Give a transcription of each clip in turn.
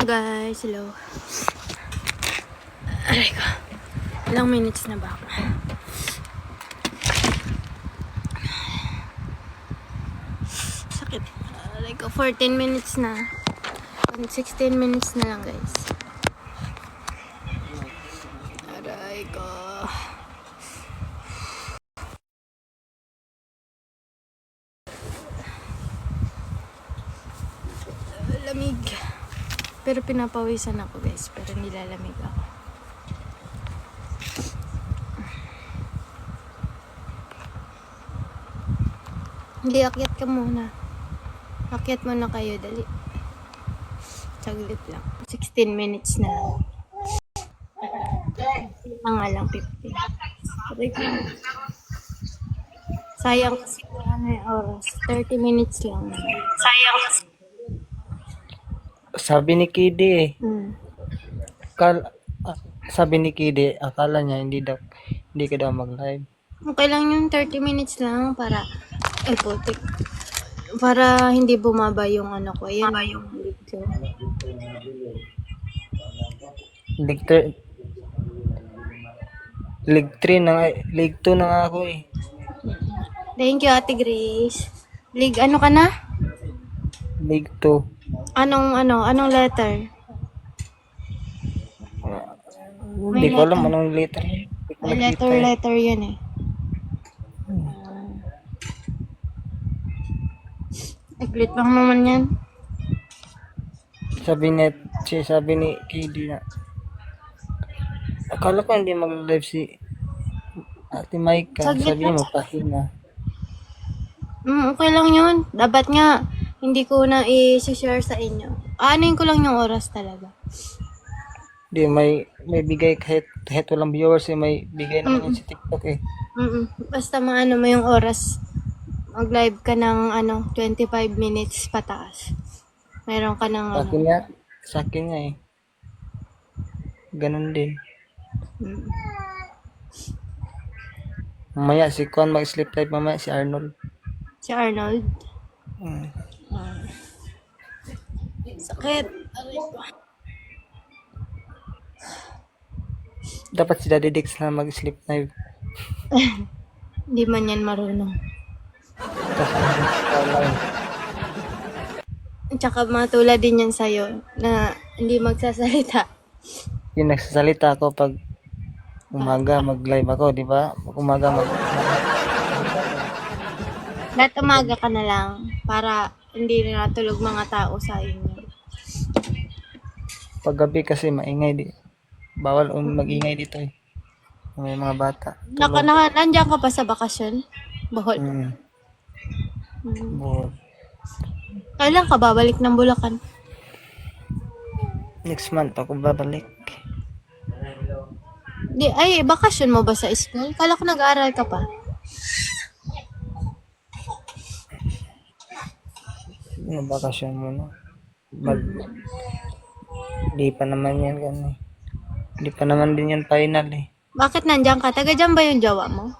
Guys, hello. Aray ko. Ilang minutes na ba ako? Sakit. Aray ko, 14 minutes na. 16 minutes na lang, guys. Aray ko. Lamig. Pero pinapawisan ako, guys. Pero nilalamig ako. Hindi, akyat ka muna. Akyat muna kayo, dali. Saglit lang. 16 minutes na lang. Nga lang, 15. Sayang kasi ano yung oras. 30 minutes lang. Sayang kasi. Sabi ni Kidi eh. Sabi ni Kidi, akala niya hindi ka daw mag-live. Okay lang yung 30 minutes lang para putik. Para hindi bumaba yung ano ko. Ayan yung lead ko. League 2 na nga ako eh. Thank you, Ate Grace. League ano ka na? League 2. Anong letter? Hindi ko alam anong letter. May letter yan eh. Aglit lang naman yan. Sabi ni Kidi na akala ko hindi mag-live si Ate Maika. Sabi niya magpahinga. Okay lang yun. Dapat nga, hindi ko na i-share sa inyo. Anin ko lang yung oras talaga. Hindi, may bigay kahit walang viewers eh, may bigay naman yun si TikTok eh. Basta maano mo yung oras. Mag-live ka ng 25 minutes pataas. Meron ka ng Sa akin nga eh. Ganun din. Mamaya si Kwan mag-sleep live mamaya si Arnold. Si Arnold? Sakit. Dapat si Daddy Dix na mag-sleep live. Hindi man yan marunong. Tsaka matulad din yan sa'yo na hindi magsasalita. Yung nagsasalita ako pag umaga mag-live ako, di ba? Umaga Dapat umaga ka na lang para hindi na natulog mga tao sa inyo. Pag gabi kasi maingay di. Bawal mag-ingay dito eh. May mga bata. Nandiyan ka pa sa bakasyon? Bohol. Bohol. Kailan ka babalik ng Bulacan? Next month ako babalik. Bakasyon mo ba sa school? Kala ko nag-aaral ka pa. Bakasyon muna. Di pa naman yan ganun. Di pa naman din yan final eh. Bakit nandiyan ka? Taga dyan ba yung jowa mo?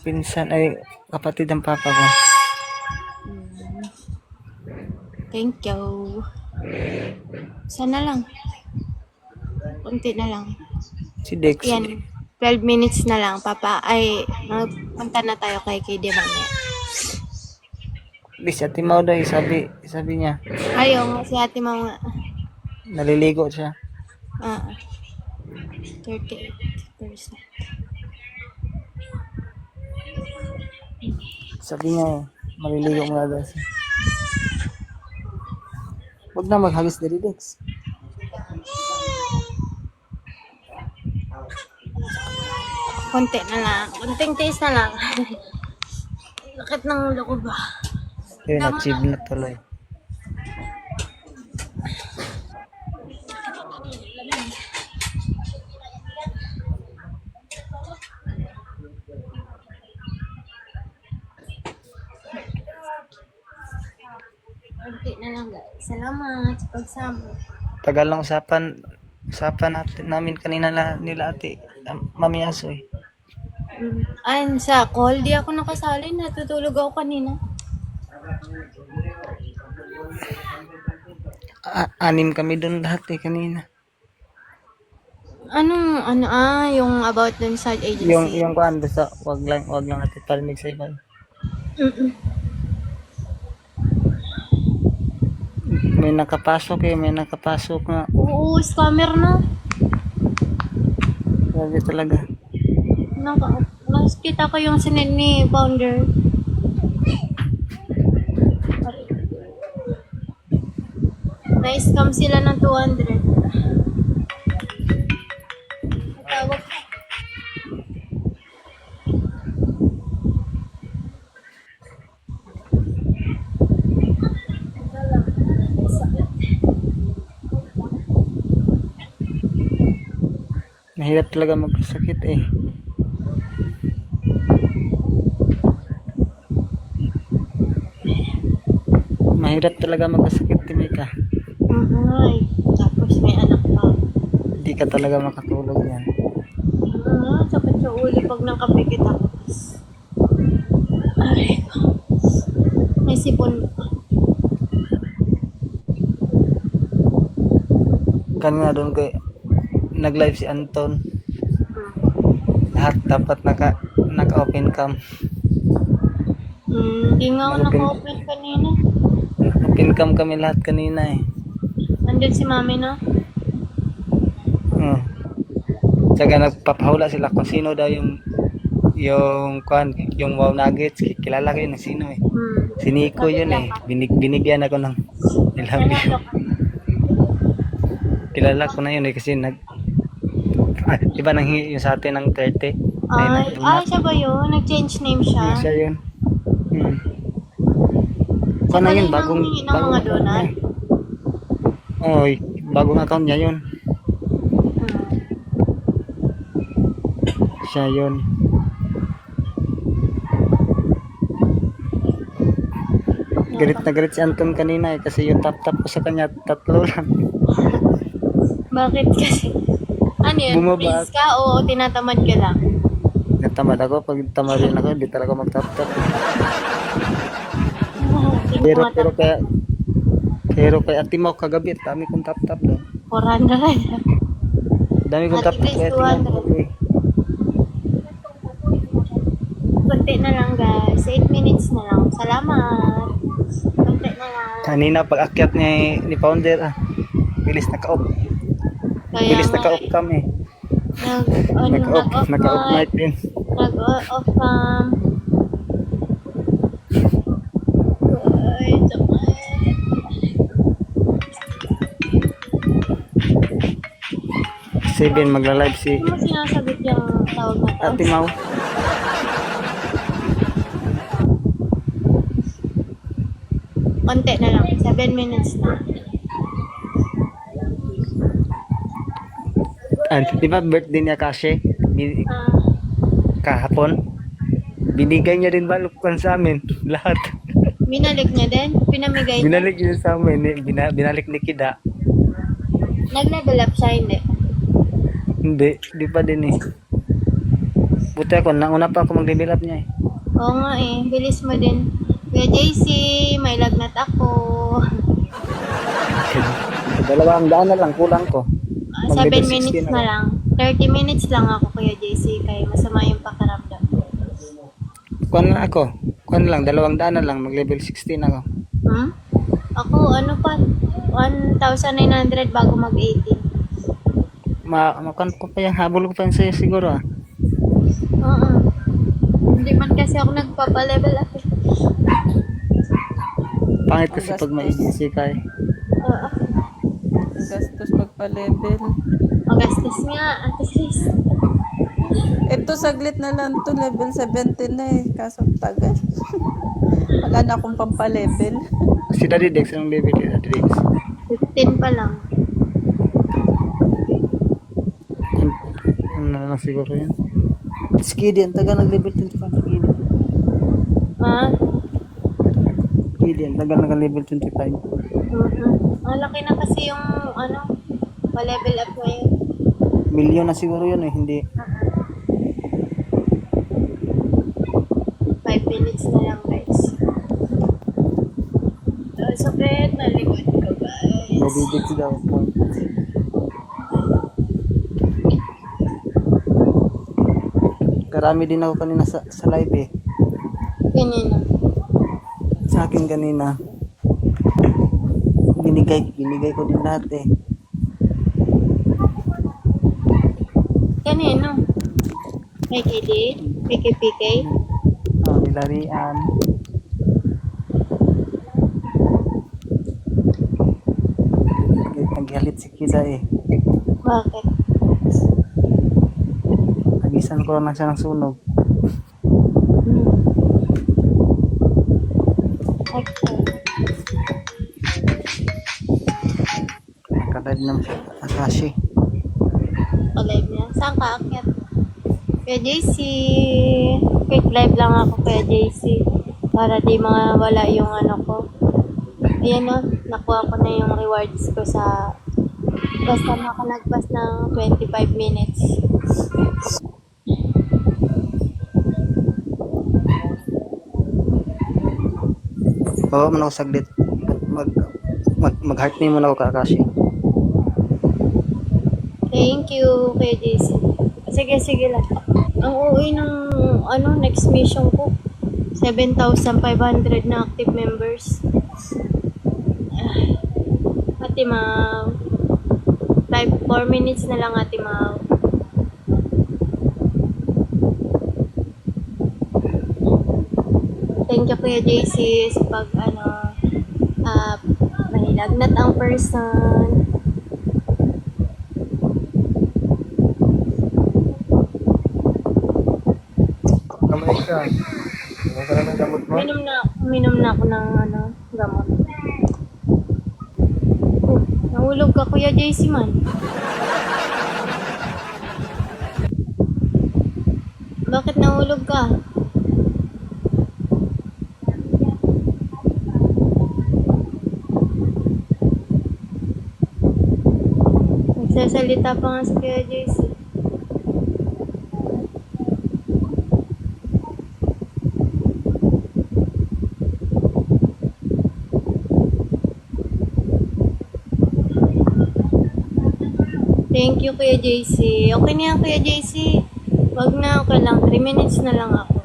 Pinsan ay kapatid ng papa ko. Thank you. Sana lang. Kunti na lang. Si Dex. Yan. 12 minutes na lang, Papa. Magpunta na tayo kay KD mamaya. Di si Ate Mau daw, sabi niya. Ayaw, si ate mama. Naliligo siya. 38%. Sabi niya, maliligo muna daw siya. Huwag na maghagis dali, Dex. Kunti na lang. Kunting taste na lang. Lakit ng ulo ko ba? Yun, achieve na tuloy. Kunti na lang, guys. Salamat sa pagsama. Tagal lang usapan namin kanina nila ate Mami Aso eh. Ayun, sa call, di ako nakasali. Natutulog ako kanina. Anim kami doon lahat eh kanina. Yung about dun sa agency. Yung kuan basta wag lang natin parinig sa iba. Mm-mm. May nakapasok nga. Oo, scammer na. Grabe talaga. Nakita ko yung sinend ni founder. Na-scam sila ng 200. Tawag. Mahirap talaga magkasakit eh. Mahirap talaga magkasakit, Timika. Ay, tapos may anak pa. Hindi ka talaga makatulog yan. Sakit sa ulo pag nakapikit ako. Aray ko. May sipon. Kan nga doon kay nag-live si Anton. Lahat dapat naka-open cam. Hindi nga ako naka-open kanina. Open cam kami lahat kanina eh. Andun si mami, no? Tsaka nagpapahula sila kung sino daw yung wow nuggets. Kilala ko yun sino eh. Si Nico yun eh. Binigyan ako ng ilang kilala ko na yun eh kasi diba nanghingi yung sa atin ng 30? Siya ba yun? Nag-change name siya? Siya yun. Kung na yun, bagong mga donut? Oy, bagong account niya yun. Siya yun. Galit na galit si Anton kanina eh kasi yung tap ko sa kanya 3 lang. Bakit kasi? Ano yun? Bumaba. Please ka o tinatamad ka lang? Natamad ako. Pag tamad rin ako, hindi talaga mag-tap. Pero kay Ate Mau kagabi, dami kong tap doon. 400. Dami kong tap kay Ate Mau. Kunti na lang guys. 8 minutes na lang. Salamat. Kunti na lang. Kanina pag akyat ni founder, bilis naka-off. Bilis naka-off kami. Naka-off night din. Nag-off cam. Ay, sakit. Seven magla-live si Ano mo sinasagot yung tawag na to? Ate Mau. Konti na lang. 7 minutes na. Di ba birthday niya kasi? Ah, Kahapon? Binigay niya rin balukan sa amin. Lahat. binalik niya din? Pinamigay niya? Binalik niya sa amin. Binalik ni Kida. Nag-level up siya, hindi? Hindi pa din eh. Buti ako, nauna pa ako mag-level up niya eh. Oo nga eh. Bilis mo din. Kuya JC, may lagnat ako. 200 na lang, kulang ko. 7 Mag-level 16 minutes na lang. 30 minutes lang ako, Kuya JC, kaya masama yung pakiramdam. Kuan na ako. Kuan lang, 200 na lang, mag-level 16 ako. Ako, ano pa? 1,900 bago mag-18. Makan ko pa yung habol ko pa yung sa'yo siguro ah. Oo. Hindi man kasi ako nagpapa-level up. Pangit kasi pag may-easy ka eh. Oo. Gastos magpa-level. Magastos nga, at least. Ito saglit na lang to, level 17 na eh. Kaso tagal. Wala na akong pampalevel. Si Daddy Dex, anong level ni Daddy Dex? 15 pa lang. Ano na lang siguro yun. Skiddy, ang taga nag-level 25 Skiddy. Skiddy, ang taga nag-level 25. Malaki na kasi yung, pa-level up ngayon. Milyon na siguro yun eh, hindi. 5 minutes na lang guys. Sakit na likod ko guys. Nadidix daw point. Karami din ako kanina sa live eh. Kanina. Sa akin kanina. Binigay ko din lahat eh. Kanino? Kay KD? Kay KPK? Oh, nilarian. Naghalit si Kiza eh. Bakit? Nagisan ko lang siya ng sunog. Excellent. Nakalive naman siya. Akashi. Alive niya. Saan ka akyat? Kaya JC. Quick live lang ako kaya JC. Para di mawala yung ano ko. Ayan o. Nakuha ko na yung rewards ko sa... Basta makalagpas ng 25 minutes. Oo, muna ako saglit. Mag-heart name muna ako ka-Akashi. Thank you, kay JC. Sige lang. Ang uuwi ng next mission ko. 7,500 na active members. Ate Mau. 4 minutes na lang, Ate Mau. Thank you, Kuya JC, sa pag, mahilagnat ang person. Kamay ka. Ano ka na ng gamot mo? Uminom na ako ng gamot. Oh, nahulog ka, Kuya JC man. Bakit nahulog ka? Nagsasalita pa nga si Kuya JC. Thank you, Kuya JC. Okay na yan, Kuya JC. Wag na, okay lang. 3 minutes na lang ako.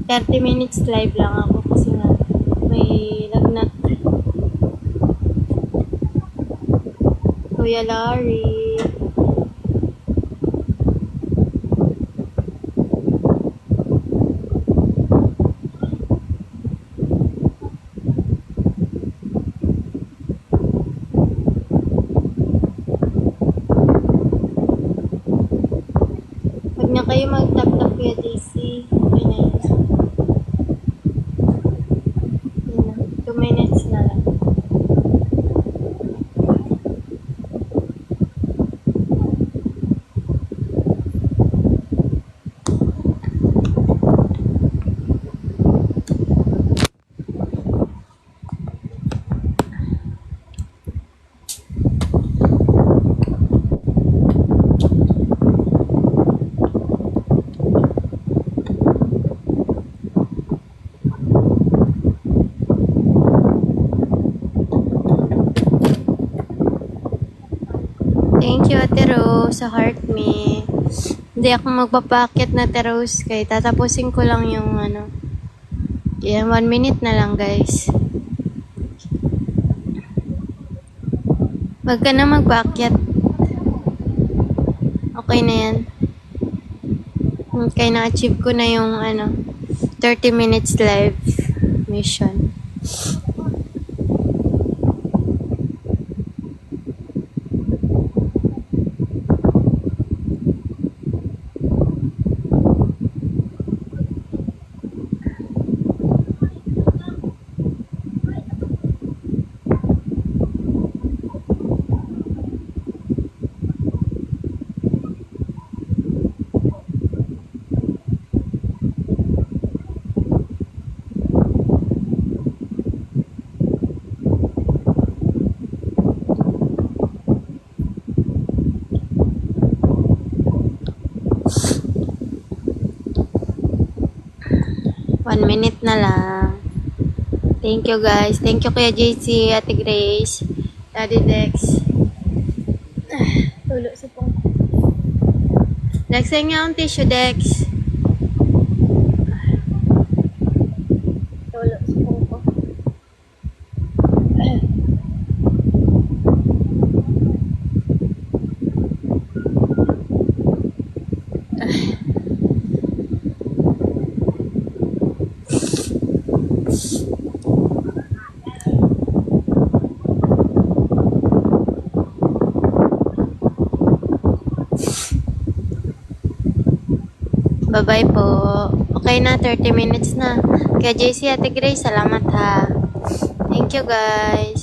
30 minutes live lang ako kasi nga may lagnat. Kuya Larry. Huwag na kayo mag-tap-tap, Kuya JC. Okay na yun. Yun na. 2 minutes na lang. Thank you, Ate Rose, sa heart me. Hindi ako magpapakit na Ate Rose kay tatapusin ko lang yung Yan, 1 minute na lang, guys. Wag ka na magpaakyat. Okay na yan. Okay, na-achieve ko na yung 30 minutes live mission. One minute na lang. Thank you guys. Thank you Kuya JC, Ate Grace, Daddy Dex. Tulo sa pong. Dex, ay nga ang tissue, Dex. Tulo sa pong ko. Bye-bye po. Okay na, 30 minutes na. Kaya JC, Ate Grace, salamat ha. Thank you guys.